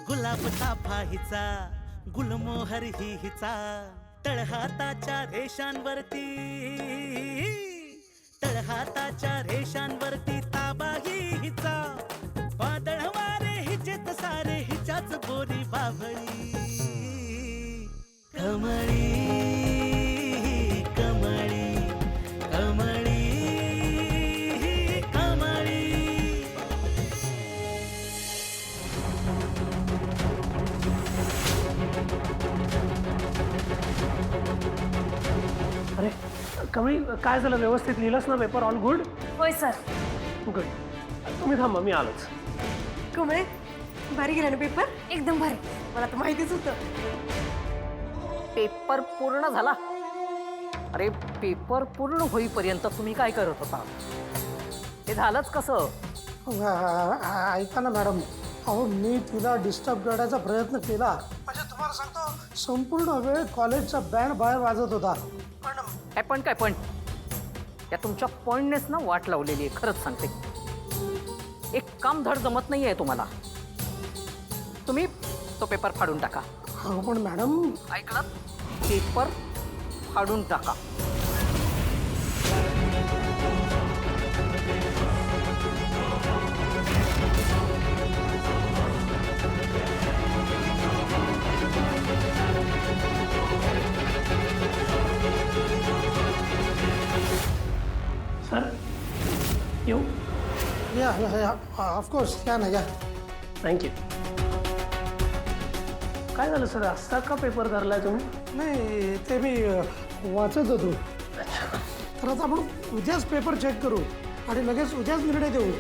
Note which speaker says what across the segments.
Speaker 1: गुलाब चाफा हिचा गुलमोहर ही हिचा तळहाताच्या रेषांवरती तळहाताच्या रेषांवरती ताबा ही हिचा वादळ वारे हिचेत सारे हिच्याच बोली बाभळी कमळी कमळी कमळी कमळी.
Speaker 2: अरे कमळी, काय झालं? व्यवस्थित लिहिलंस ना पेपर? All good?
Speaker 3: होय सर.
Speaker 2: गुड. तुम्ही थांबा, मी आलोच.
Speaker 3: कमळे, भारी गेला ना पेपर? एकदम भारी. मला तर माहितीच होतं.
Speaker 4: पेपर पूर्ण झाला. अरे पेपर पूर्ण होईपर्यंत तुम्ही काय करत होता? हे झालंच कसं?
Speaker 5: ऐका ना मॅडम, अहो मी तिला डिस्टर्ब करण्याचा प्रयत्न केला. म्हणजे तुम्हाला सांगतो, संपूर्ण वेळ कॉलेजचा बँड बाहेर वाजत होता.
Speaker 4: पण काय पण त्या तुमच्या पॉइंटनेच ना वाट लावलेली आहे. खरंच सांगते, एक काम धड जमत नाही आहे तुम्हाला. तुम्ही तो पेपर फाडून टाका.
Speaker 5: हो पण मॅडम,
Speaker 4: ऐकलं? पेपर फाडून टाका.
Speaker 2: सर येऊ?
Speaker 5: या ऑफकोर्स, या ना, या.
Speaker 2: थँक्यू. काय झालं सर? असा का पेपर धरलाय तुम्ही?
Speaker 5: नाही, ते मी वाचत होतो. तर आता आपण उद्याच पेपर चेक करू आणि लगेच उद्याच निर्णय देऊ.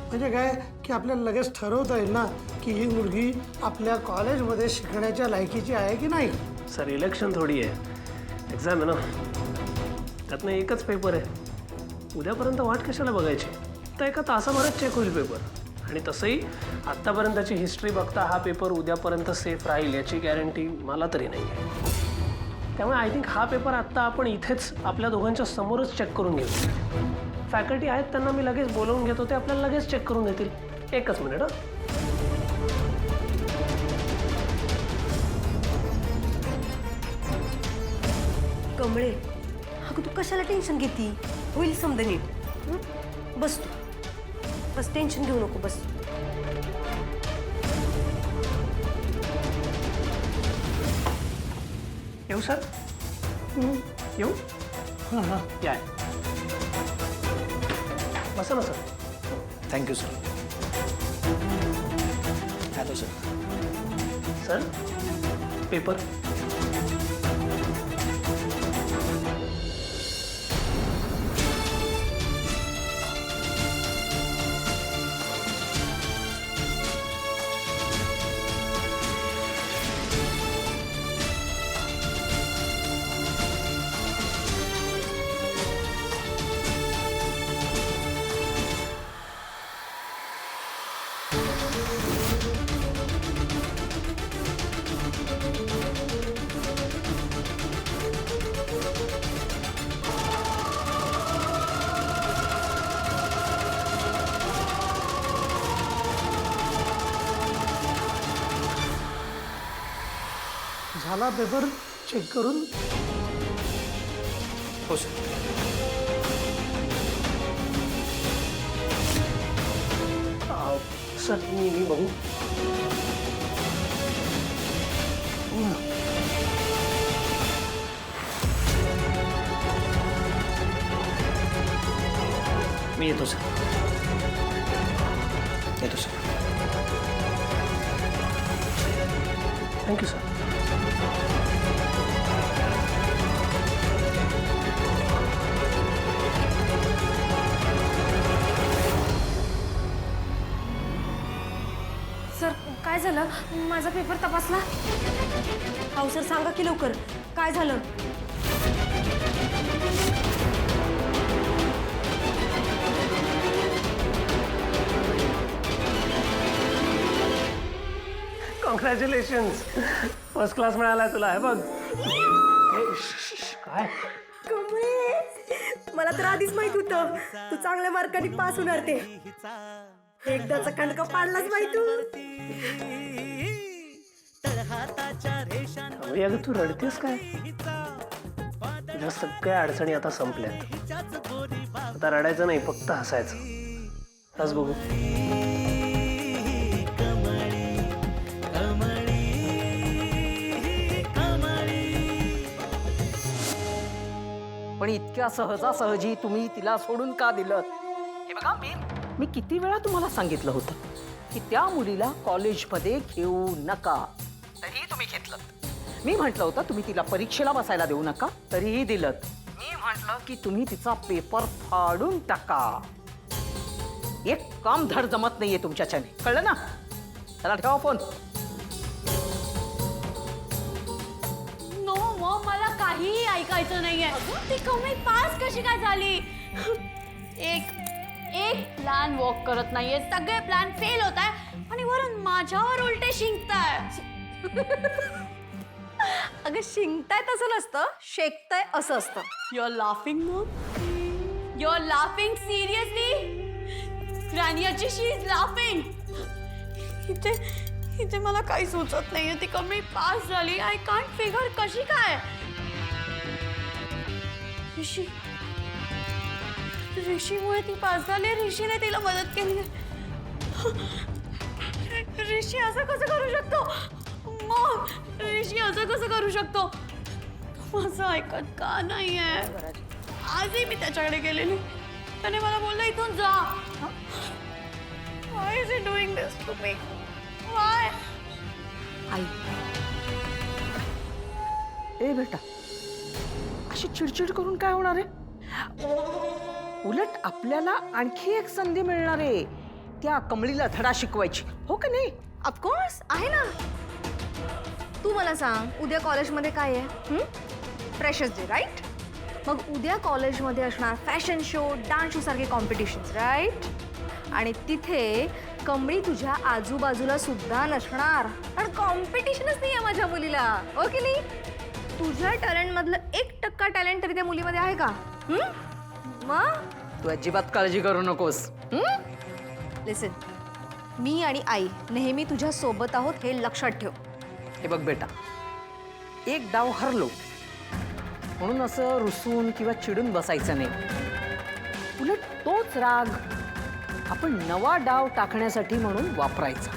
Speaker 5: म्हणजे काय की आपल्याला लगेच ठरवता येईल ना की ही मुलगी आपल्या कॉलेजमध्ये शिकण्याच्या लायकीची आहे की नाही.
Speaker 2: सर इलेक्शन थोडी आहे, एक्झाम आहे ना. त्यातनं एकच पेपर आहे. उद्यापर्यंत वाट कशाला बघायची? तर एका तासाभरात चेक होईल पेपर. आणि तसंही आत्तापर्यंतची हिस्ट्री बघता हा पेपर उद्यापर्यंत सेफ राहील याची गॅरंटी मला तरी नाही आहे. त्यामुळे आय थिंक हा पेपर आत्ता आपण इथेच आपल्या दोघांच्या समोरच चेक करून घेऊ. फॅकल्टी आहेत, त्यांना मी लगेच बोलवून घेतो, ते आपल्याला लगेच चेक करून देतील. एकच मिनिट. हां,
Speaker 3: कमळे, अगं तू कशाला टेन्शन घेती? होईल समजा नीट. बस तू, बस टेन्शन घेऊ नको. बस.
Speaker 2: येऊ सर? येऊ?
Speaker 5: हां हां.
Speaker 2: या, बसा ना sir.
Speaker 6: Thank you sir. Hello sir.
Speaker 2: Sir paper.
Speaker 5: झाला पेपर चेक करून?
Speaker 6: हो सर.
Speaker 2: सर मी बघू.
Speaker 6: मी येतो सर. येतो सर.
Speaker 2: Thank you sir.
Speaker 3: सर काय झालं? माझा पेपर तपासला? अहो सर सांगा की लवकर, काय झालं?
Speaker 2: कॉंग्रॅच्युलेशन्स, फर्स्ट क्लास मिळाला तुला. आहे बघ. काय?
Speaker 3: कमळे, मला तर आधीच माहित होतं तू चांगल्या मार्काने पास होणार ते. एकदाचा कंडका पाडलाच बाई तू.
Speaker 1: तळहाताच्या रेषांवर
Speaker 2: अगं तू रडतेस काय? तुझ्या सगळ्या अडचणी आता संपल्यात.
Speaker 1: हिच्याच गोरी
Speaker 2: आता रडायचं नाही, फक्त हसायचं. हस बघू.
Speaker 1: कमळी कमळी कमळी.
Speaker 4: पण इतक्या सहजासहजी तुम्ही तिला सोडून का दिलं? हे बघा, मी किती वेळा तुम्हाला सांगितलं होतं की त्या मुलीला कॉलेजमध्ये घेऊ नका, तरीही तुम्ही घेतलं. मी म्हटलं होतं तुम्ही तिला परीक्षेला बसायला देऊ नका, तरीही दिलं. मी म्हटलं की तुम्ही तिचा पेपर फाडून टाका. एक काम धड जमत नाहीये तुमच्याच्याने, कळलं ना? त्याला ठेवा फोन.
Speaker 7: नो मॉम, मला काहीही ऐकायचं नाहीये. ती कमी पास कशी काय झाली? एक प्लॅन वर्क करत नाहीये, सगळे प्लॅन फेल होत आहे आणि वरून माझ्यावर उलटे शिंकताय.
Speaker 3: अगं शिंकताय तसं नसतं, शेकताय असं असतं.
Speaker 7: You are laughing mom, you are laughing seriously. रानियाची शी इज लाफिंग. इथे मला काही सुचत नाहीये. ती कमी पास झाली. आय कांट फिगर कशी काय. ऋषीमुळे ती पास झाली. ऋषीने तिला मदत केली. ऋषी असं कसं करू शकतो? मग ऋषी असं कसं करू शकतो? माझं ऐकत का नाहीये? आजही मी त्याच्याकडे गेलेली. त्याने मला बोललं इथून जा. Why is he doing this to me? Why?
Speaker 4: आई, ए बेटा, अशी चिडचिड करून काय होणार आहे? उलट आपल्याला आणखी एक संधी मिळणार आहे त्या कमळीला धडा शिकवायची, हो का नाही?
Speaker 3: ऑफकोर्स आहे ना. तू मला सांग, उद्या कॉलेजमध्ये काय आहे? Freshers day, right? मग उद्या कॉलेजमध्ये असणार फॅशन शो, डान्स शो सारखे कॉम्पिटिशन्स, राईट? आणि तिथे कमळी तुझ्या आजूबाजूला सुद्धा नसणार. कारण कॉम्पिटिशनच नाही आहे माझ्या मुलीला, हो की नाही? तुझ्या टॅलेंटमधलं 1% टॅलेंट तरी त्या मुलीमध्ये आहे का? मग
Speaker 4: तू अजिबात काळजी करू नकोस.
Speaker 3: लिसन, मी आणि आई नेहमी तुझ्या सोबत आहोत, हे लक्षात ठेव.
Speaker 4: हे बघ बेटा, एक डाव हरलो म्हणून असं रुसून किंवा चिडून बसायचं नाही. उलट तोच राग आपण नवा डाव टाकण्यासाठी म्हणून वापरायचा.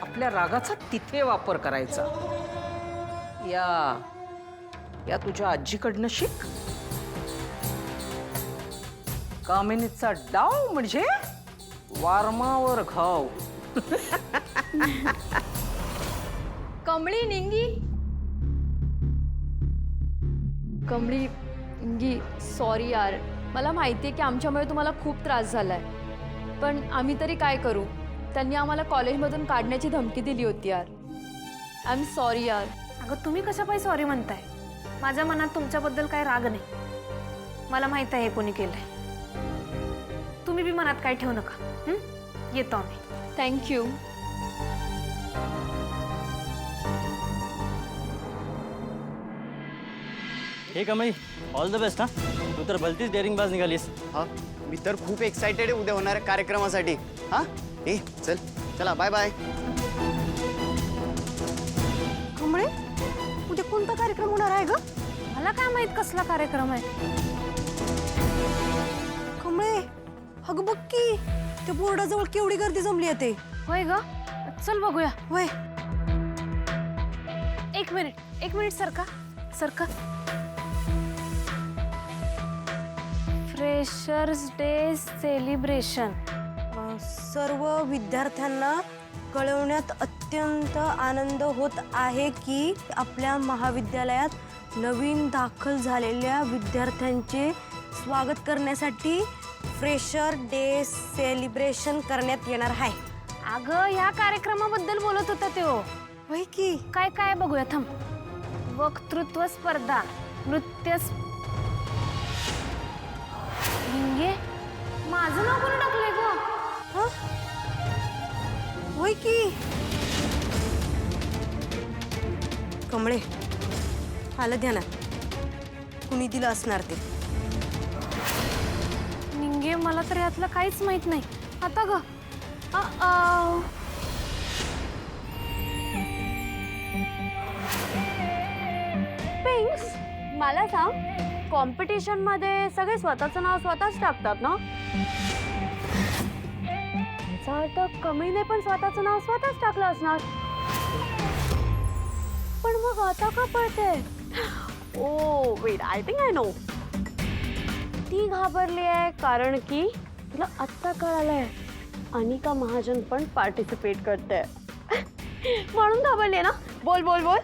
Speaker 4: आपल्या रागाचा तिथे वापर करायचा. या तुझ्या आजीकडनं शिक. कामिनीचा डाव म्हणजे वारमावर घाव.
Speaker 7: कमळी निंगी, कमळी निंगी, सॉरी यार. मला माहिती आहे की आमच्यामुळे तुम्हाला खूप त्रास झालाय, पण आम्ही तरी काय करू? त्यांनी आम्हाला कॉलेजमधून काढण्याची धमकी दिली होती यार. आय एम सॉरी यार.
Speaker 3: अगं तुम्ही कसं पाहिजे सॉरी म्हणताय? माझ्या मनात तुमच्याबद्दल काही राग नाही. मला माहित आहे हे कोणी केलंय. तुम्ही बी मनात काय ठेवू नका. येतो आम्ही.
Speaker 7: थँक्यू.
Speaker 6: हे कमळी, ऑल द बेस्ट. हा, तू तर भलतीच डेअरिंगबाज निघालीस.
Speaker 8: हा, मी तर खूप एक्साइटेड आहे उद्या होणाऱ्या कार्यक्रमासाठी. हा, ए चल, चला बाय बाय.
Speaker 3: कमळे, उद्या कोणता कार्यक्रम होणार आहे ग? मला काय माहित कसला कार्यक्रम आहे. कमळे, अगं बघ की त्या बोर्डाजवळ केवढी गर्दी जमली आहे. ते होय ग, चल बघूया. होय, एक मिनिट सरका. Freshers day celebration. सर्व विद्यार्थ्यांना कळवण्यात अत्यंत आनंद होत आहे की आपल्या महाविद्यालयात नवीन दाखल झालेल्या विद्यार्थ्यांचे स्वागत करण्यासाठी फ्रेशर डे सेलिब्रेशन करण्यात येणार आहे. अगं या कार्यक्रमाबद्दल बोलत होता तो. होय की, काय बघूया थांब. वक्तृत्व स्पर्धा, नृत्य हिंगे, माझं नाव कोणी टाकलंय ग? होय की. कमळे, आलं ध्यानात, कुणी दिलं असणार ते. निंगे, मला तर यातलं काहीच माहित नाही. आता ग
Speaker 7: पिंक्स, मला सांग, कॉम्पिटिशन मध्ये सगळे स्वतःचं नाव स्वतःच टाकतात ना? याचा अर्थ कमीने पण स्वतःचं नाव स्वतःच टाकलं असणार. पण मग आता का पळते? Oh wait, I think I know. ती घाबरली आहे कारण की तिला आत्ता कळालंय अनिका महाजन पण पार्टिसिपेट करते. म्हणून घाबरली ना? बोल बोल बोल,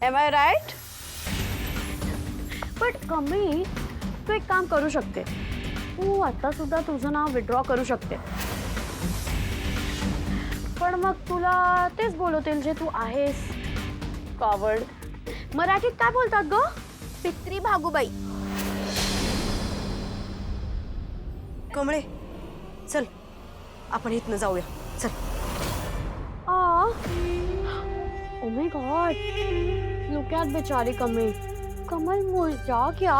Speaker 7: एम आय राईट? बट कमी, तू एक काम करू शकते. तू आता सुद्धा तुझं नाव विड्रॉ करू शकते. पण मग तुला तेच बोलवतील जे तू आहेस, कॉवर्ड. मराठीत काय बोलतात ग? पित्री भागूबाई.
Speaker 3: कमळे, चल आपण इथनं जाऊया. चल.
Speaker 7: Oh my God, look at बेचारी कमल. कमल मुलगा क्या?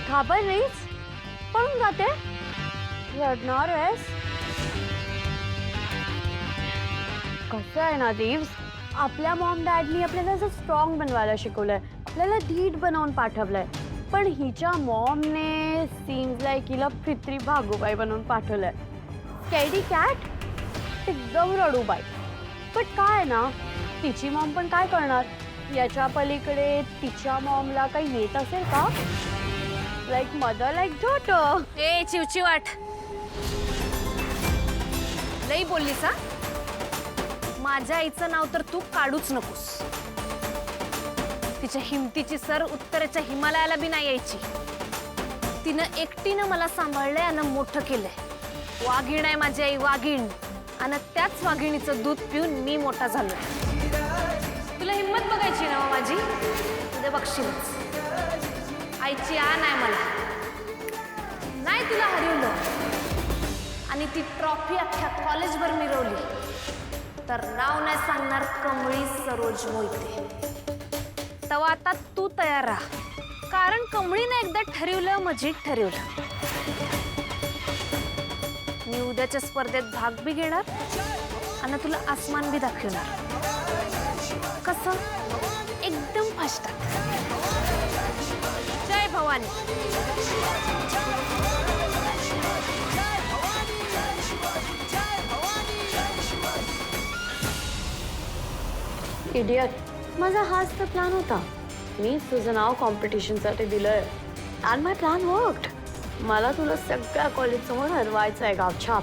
Speaker 7: घाबरलीस? पळून जाते? रडणार आहेस? कसं आहे ना दिव्स, आपल्या मॉम डॅडनी आपल्याला असं स्ट्रॉंग बनवायला शिकवलंय, आपल्याला धीट बनवून पाठवलंय. पण हिच्या मॉमने सीम्स लाईक हिला फित्री भागूबाई बनवून पाठवलंय. स्कॅडी कॅट, एकदम रडूबाई. बट काय ना, तिची मॉम पण काय करणार? याच्या पलीकडे तिच्या मॉमला काही येत असेल का? Like mother like daughter.
Speaker 3: ए चिवचिवाट, लई बोललीस हा? माझ्या आईचं नाव तर तू काढूच नकोस. तिच्या हिमतीची सर उत्तरेच्या हिमालयाला बी नाही यायची. तिनं एकटीनं मला सांभाळलंय आणि मोठं केलंय. वाघीण आहे माझी आई, वाघीण. आणि त्याच वाघिणीचं दूध पिऊन मी मोठा झालोय. तुला हिंमत बघायची ना माझी? उद्या बघशीलच. आईची आण आहे मला. नाही तुला हरवलं आणि ती ट्रॉफी अख्ख्या कॉलेजभर मिरवली तर नाव नाही सांगणार कमळी सरोज मोहिते. तेव्हा आता तू तयार राहा, कारण कमळीने एकदा ठरवलं म्हणजे ठरवलं. मी उद्याच्या स्पर्धेत भाग बी घेणार आणि तुला आसमान बी दाखवणार. कसं? एकदम फास्टात. जय भवानी.
Speaker 7: इडियट, माझा हाच तर प्लॅन होता. मी तुझं नाव कॉम्पिटिशनसाठी दिलंय अँड माय प्लॅन वर्कड. मला तुला सगळ्या कॉलेजसमोर हरवायचं आहे गावछाप.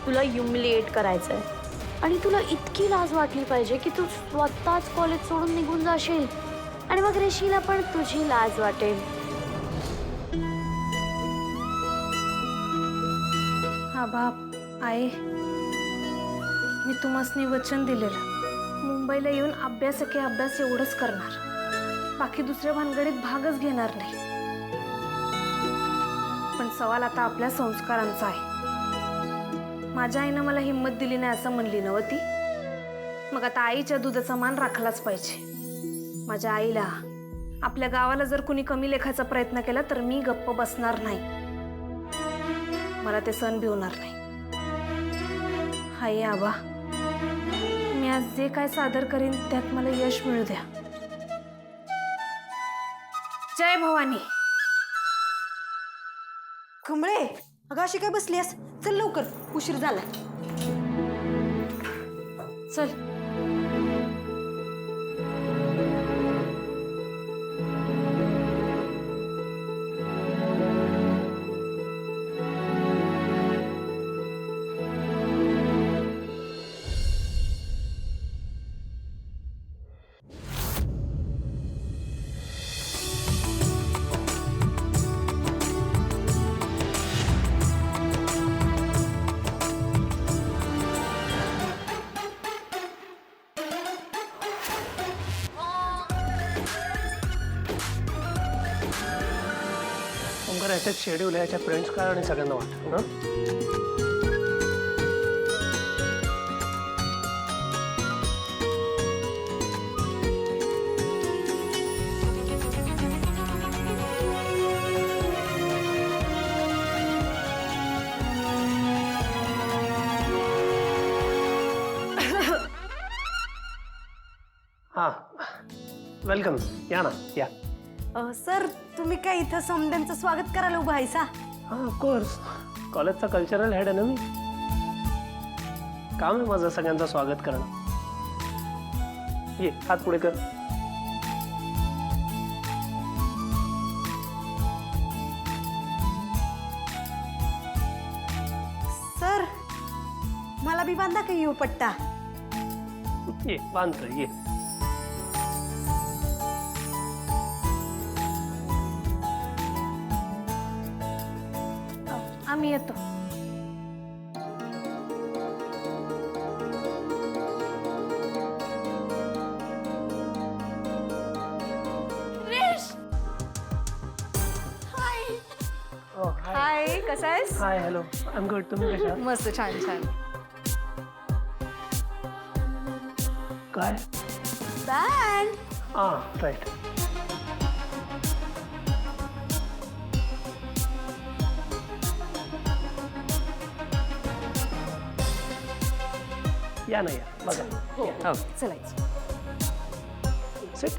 Speaker 7: तुला ह्युमिलिएट करायचं आहे आणि तुला इतकी लाज वाटली पाहिजे की तू स्वतःच कॉलेज सोडून निघून जाशील आणि मग ऋषीला पण तुझी लाज वाटेल.
Speaker 3: हा बाप आहे, मी तुम्हासनी वचन दिलेलं मुंबईला येऊन अभ्यास एवढंच करणार, बाकी दुसऱ्या भानगडीत भागच घेणार नाही. पण सवाल आता आपल्या संस्कारांचा आहे. माझ्या आईनं मला हिंमत दिली नाही असं म्हणली नव्हती. मग आता आईच्या दुधाचा मान राखलाच पाहिजे. माझ्या आईला, आपल्या गावाला जर कुणी कमी लेखाचा प्रयत्न केला तर मी गप्प बसणार नाही. मला ते सण बी होणार नाही. हाय आबा, मी आज जे काय सादर करीन त्यात मला यश मिळू द्या. जय भवानी.
Speaker 9: कमळे, अगं अशी काय बसलीस? चल लवकर, उशीर झाला.
Speaker 3: चल.
Speaker 2: ओंकार, याच्यात शेड्यूल आहे, याच्यात फ्रेंड्स काय आणि सगळ्यांना वाटतं ना. वेलकम. या ना या.
Speaker 9: सर तुम्ही काय इथं समद्यांचं स्वागत करायला उभा आहेसा?
Speaker 2: हां ऑफकोर्स, कॉलेजचा कल्चरल हेड आहे ना मी. काम आहे माझं सगळ्यांचं स्वागत करणं. ये हात पुढे कर.
Speaker 9: सर मला बी बांधा का येऊ पट्टा?
Speaker 2: ये बांधतोय ये.
Speaker 3: आम्ही येतो. हाय, कसा आहेस?
Speaker 2: Hi hello, I am good. तुम्ही कशा आहात?
Speaker 3: मस्त, छान छान.
Speaker 2: काय?
Speaker 3: बँड.
Speaker 2: हां राईट. या ना या बघा.
Speaker 4: हो.
Speaker 3: चलायचं.
Speaker 2: सिट.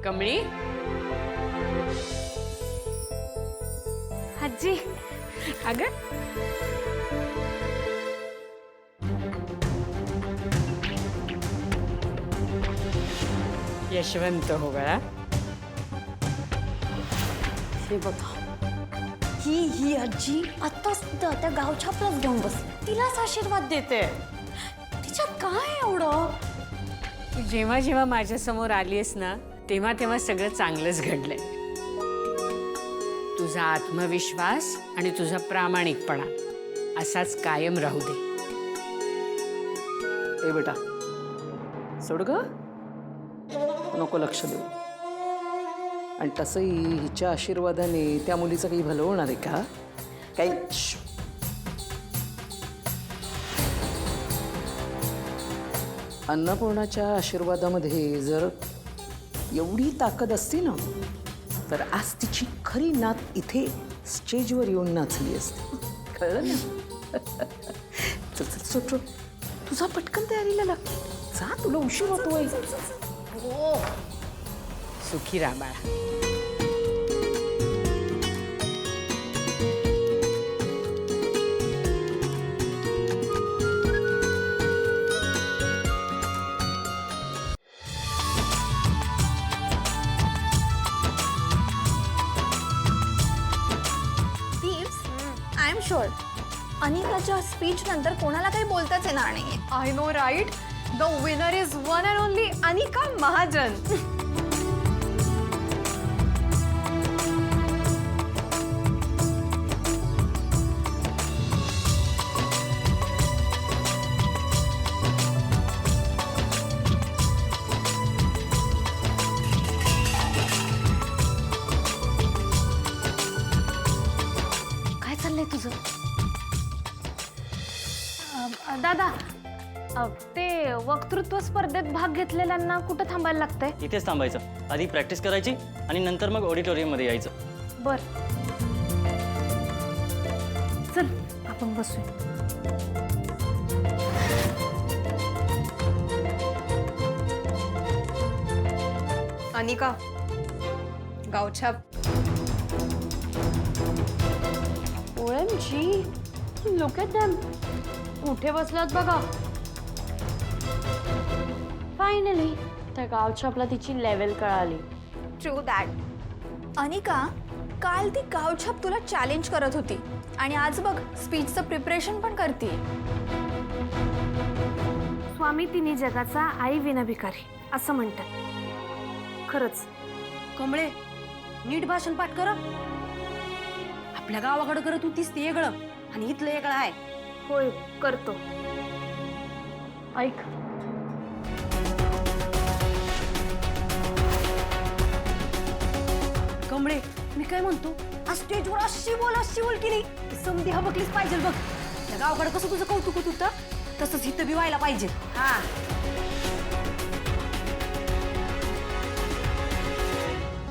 Speaker 7: कमळी,
Speaker 3: आजी.
Speaker 7: अगं यशवंत हो गया.
Speaker 9: हे बघा, ही आजी आता सुद्धा त्या गावछापलाच घेऊन बसली. तिलाच आशीर्वाद देते. तिच्यात काय एवढं?
Speaker 7: तू जेव्हा जेव्हा माझ्यासमोर आलीस ना तेव्हा तेव्हा सगळं चांगलंच घडलंय. तुझा आत्मविश्वास आणि तुझा प्रामाणिकपणा असाच कायम राहू दे.
Speaker 4: ए बेटा सोड ग, नको लक्ष देऊ. आणि तसंही हिच्या आशीर्वादाने त्या मुलीचं काही भलं होणार आहे का? काही अन्नपूर्णाच्या आशीर्वादामध्ये जर एवढी ताकद असती ना तर आज तिची खरी नात इथे स्टेजवर येऊन नाचली असते. कळलं ना? चल चल सोट, तुझा पटकन तयारीला लाग. जा, तुला उशीर होतोय.
Speaker 7: सुखी राहा बाळा.
Speaker 3: आय एम शुअर अनिकाच्या स्पीच नंतर कोणाला काही बोलताच येणार नाहीये. I know right. The winner is one and only Anika Mahajan. काय चाललंय तुझं? दादा, ते वक्तृत्व स्पर्धेत भाग घेतलेल्यांना कुठं थांबायला लागतंय?
Speaker 6: इथेच थांबायचं. आधी प्रॅक्टिस करायची आणि नंतर मग ऑडिटोरियममध्ये यायचं.
Speaker 3: बर, चल आपण बसूया. Anika, गावछाप.
Speaker 7: OMG, look at them. उठे बसल्यात बघा. फायनली त्या गावछापला तिची लेवल कळाली.
Speaker 3: True that. अनिका, काल ती गावछाप तुला चॅलेंज करत होती आणि आज बघ स्पीचचं प्रिपरेशन पण करते. स्वामी तिन्ही जगाचा आई विना भिकारी असं म्हणतात. खरंच.
Speaker 9: कमळे, नीट भाषण पाठ कर. आपल्या गावाकडं करत होतीस ते वेगळं आणि इथलं वेगळं आहे.
Speaker 3: होय, करतो. ऐक,
Speaker 9: काय म्हणतो आज स्टेजवर अशी बोल केली समधी हबकलीच पाहिजे बघ. त्या गावाकडे कसं तुझं कौतुक होत होतं तसंच इथं बी व्हायला पाहिजे. हा